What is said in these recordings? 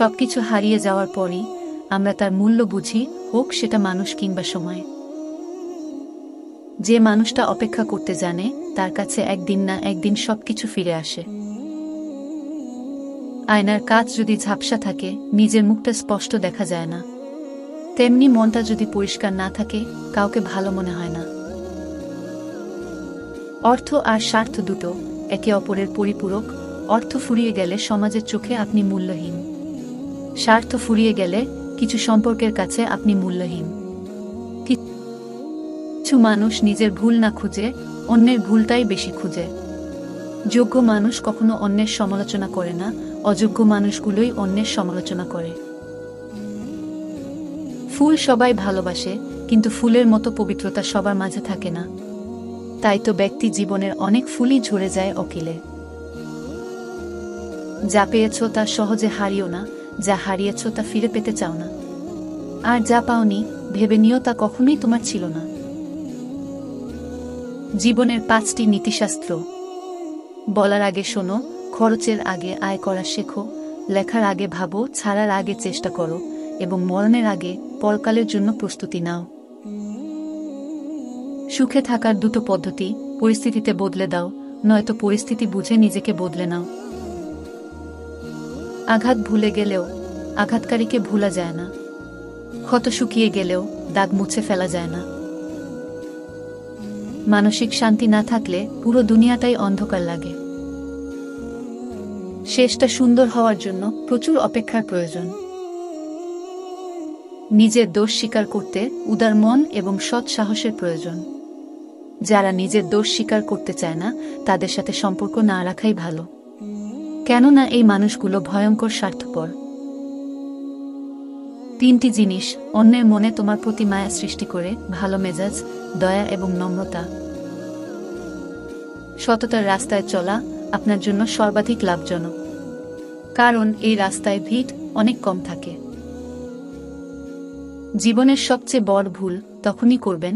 সবকিছু হারিয়ে যাওয়ার পরই আমরা তার মূল্য বুঝি, হোক সেটা মানুষ কিংবা সময়। যে মানুষটা অপেক্ষা করতে জানে তার কাছে একদিন না একদিন সবকিছু ফিরে আসে। আয়নার কাঁচ যদি ঝাপসা থাকে, নিজের মুখটা স্পষ্ট দেখা যায় না, তেমনি মনটা যদি পরিষ্কার না থাকে, কাউকে ভালো মনে হয় না। অর্থ আর স্বার্থ দুটো একে অপরের পরিপূরক। অর্থ ফুরিয়ে গেলে সমাজের চোখে আপনি মূল্যহীন, স্বার্থ ফুরিয়ে গেলে কিছু সম্পর্কের কাছে আপনি মূল্যহীন। কিছু মানুষ নিজের ভুল না খুঁজে অন্যের ভুলটাই বেশি খুঁজে। যোগ্য মানুষ কখনো অন্যের সমালোচনা করে না, অযোগ্য মানুষগুলোই অন্যের সমালোচনা করে। ফুল সবাই ভালোবাসে, কিন্তু ফুলের মতো পবিত্রতা সবার মাঝে থাকে না। তাই তো ব্যক্তি জীবনের অনেক ফুলই ঝরে যায় অকিলে। যা পেয়েছ তা সহজে হারিও না, যা হারিয়েছ তা ফিরে পেতে চাও না। আর যা পাওনি ভেবে নিও তা কখনোই তোমার ছিল না। জীবনের 5টি নীতিশাস্ত্র। বলার আগে শোনো, খরচের আগে আয় করা শেখো, লেখার আগে ভাবো, ছাড়ার আগে চেষ্টা করো, এবং মরণের আগে পরকালের জন্য প্রস্তুতি নাও। সুখে থাকার 2টো পদ্ধতি: পরিস্থিতিতে বদলে দাও, নয়তো পরিস্থিতি বুঝে নিজেকে বদলে নাও। আঘাত ভুলে গেলেও আঘাতকারীকে ভুলা যায় না, ক্ষত শুকিয়ে গেলেও দাগ মুছে ফেলা যায় না। মানসিক শান্তি না থাকলে পুরো দুনিয়াটাই অন্ধকার লাগে। শেষটা সুন্দর হওয়ার জন্য প্রচুর অপেক্ষার প্রয়োজন। নিজের দোষ স্বীকার করতে উদার মন এবং সৎ সাহসের প্রয়োজন। যারা নিজের দোষ স্বীকার করতে চায় না তাদের সাথে সম্পর্ক না রাখাই ভালো, কেননা এই মানুষগুলো ভয়ঙ্কর স্বার্থপর। 3টি জিনিস অন্যের মনে তোমার প্রতি মায়া সৃষ্টি করে: ভালো মেজাজ, দয়া এবং নম্রতা। সততার রাস্তায় চলা আপনার জন্য সর্বাধিক লাভজনক, কারণ এই রাস্তায় ভিড় অনেক কম থাকে। জীবনের সবচেয়ে বড় ভুল তখনই করবেন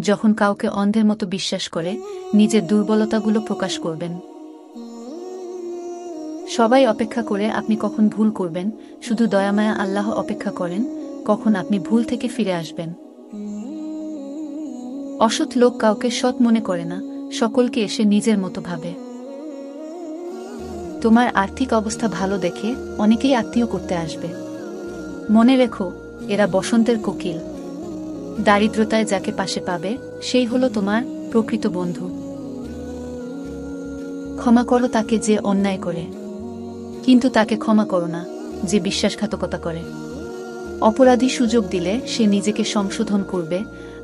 যখন কাউকে অন্ধের মতো বিশ্বাস করে নিজের দুর্বলতাগুলো প্রকাশ করবেন। সবাই অপেক্ষা করে আপনি কখন ভুল করবেন, শুধু দয়ামায়া আল্লাহ অপেক্ষা করেন কখন আপনি ভুল থেকে ফিরে আসবেন। অসৎ লোক কাউকে সৎ মনে করে না, সকলকে এসে নিজের মতো ভাবে। তোমার আর্থিক অবস্থা ভালো দেখে অনেকেই আত্মীয় করতে আসবে। মনে রেখো, এরা বসন্তের কোকিল। দারিদ্রতায় যাকে পাশে পাবে সেই হলো তোমার প্রকৃত বন্ধু। ক্ষমা করো তাকে যে অন্যায় করে, কিন্তু তাকে ক্ষমা করো না যে বিশ্বাসঘাতকতা করে। অপরাধী সুযোগ দিলে সে নিজেকে সংশোধন করবে,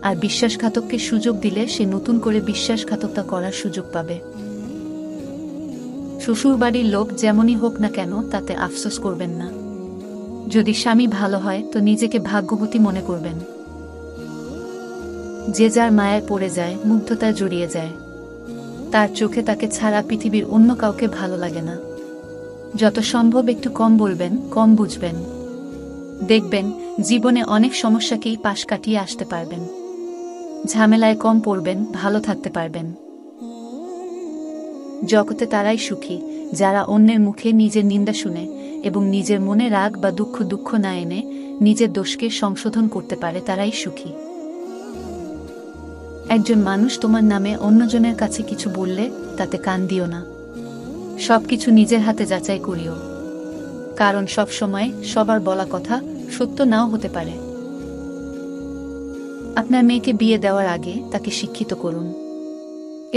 আর বিশ্বাসঘাতককে সুযোগ দিলে সে নতুন করে বিশ্বাসঘাতকতা করার সুযোগ পাবে। শ্বশুরবাড়ির লোক যেমনই হোক না কেন তাতে আফসোস করবেন না। যদি স্বামী ভালো হয় তো নিজেকে ভাগ্যবতী মনে করবেন। যে যার মায়ায় পড়ে যায়, মুগ্ধতায় জড়িয়ে যায়, তার চোখে তাকে ছাড়া পৃথিবীর অন্য কাউকে ভালো লাগে না। যত সম্ভব একটু কম বলবেন, কম বুঝবেন, দেখবেন জীবনে অনেক সমস্যাকেই পাশ কাটিয়ে আসতে পারবেন। ঝামেলায় কম পড়বেন, ভালো থাকতে পারবেন। জগতে তারাই সুখী যারা অন্যের মুখে নিজের নিন্দা শুনে এবং নিজের মনে রাগ বা দুঃখ না এনে নিজের দোষকে সংশোধন করতে পারে, তারাই সুখী। একজন মানুষ তোমার নামে অন্যজনের কাছে কিছু বললে তাতে কান দিও না, সবকিছু নিজের হাতে যাচাই করিও, কারণ সব সময় সবার বলা কথা সত্য নাও হতে পারে। আপনার মেয়েকে বিয়ে দেওয়ার আগে তাকে শিক্ষিত করুন,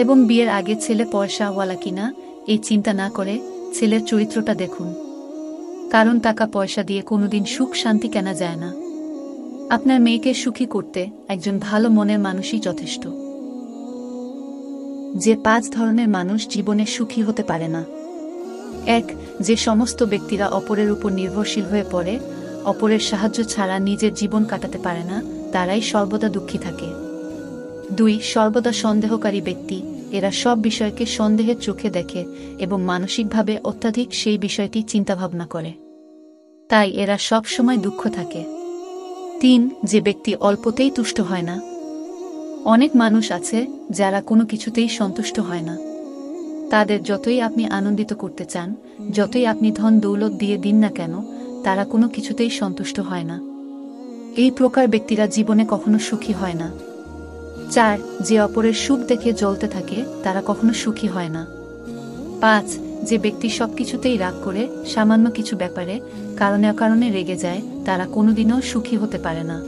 এবং বিয়ের আগে ছেলে পয়সাওয়ালা কিনা এই চিন্তা না করে ছেলের চরিত্রটা দেখুন, কারণ টাকা পয়সা দিয়ে কোনোদিন সুখ শান্তি কেনা যায় না। আপনার মেয়েকে সুখী করতে একজন ভালো মনের মানুষই যথেষ্ট। যে 5 ধরনের মানুষ জীবনে সুখী হতে পারে না: 1. যে সমস্ত ব্যক্তিরা অপরের উপর নির্ভরশীল হয়ে পড়ে, অপরের সাহায্য ছাড়া নিজের জীবন কাটাতে পারে না, তারাই সর্বদা দুঃখী থাকে। 2. সর্বদা সন্দেহকারী ব্যক্তি, এরা সব বিষয়কে সন্দেহের চোখে দেখে এবং মানসিকভাবে অত্যাধিক সেই বিষয়টি চিন্তাভাবনা করে, তাই এরা সব সময় দুঃখ থাকে। 3. যে ব্যক্তি অল্পতেই তুষ্ট হয় না। অনেক মানুষ আছে যারা কোনো কিছুতেই সন্তুষ্ট হয় না। তাদের যতই আপনি আনন্দিত করতে চান, যতই আপনি ধন দৌলত দিয়ে দিন না কেন, তারা কোনো কিছুতেই সন্তুষ্ট হয় না। এই প্রকার ব্যক্তিরা জীবনে কখনো সুখী হয় না। 4 যে অপরের সুখ দেখে জ্বলতে থাকে তারা কখনো সুখী হয় না। 5 যে ব্যক্তি সবকিছুতেই রাগ করে, সামান্য কিছু ব্যাপারে কারণে অকারণে রেগে যায়, তারা কোনোদিনও সুখী হতে পারে না।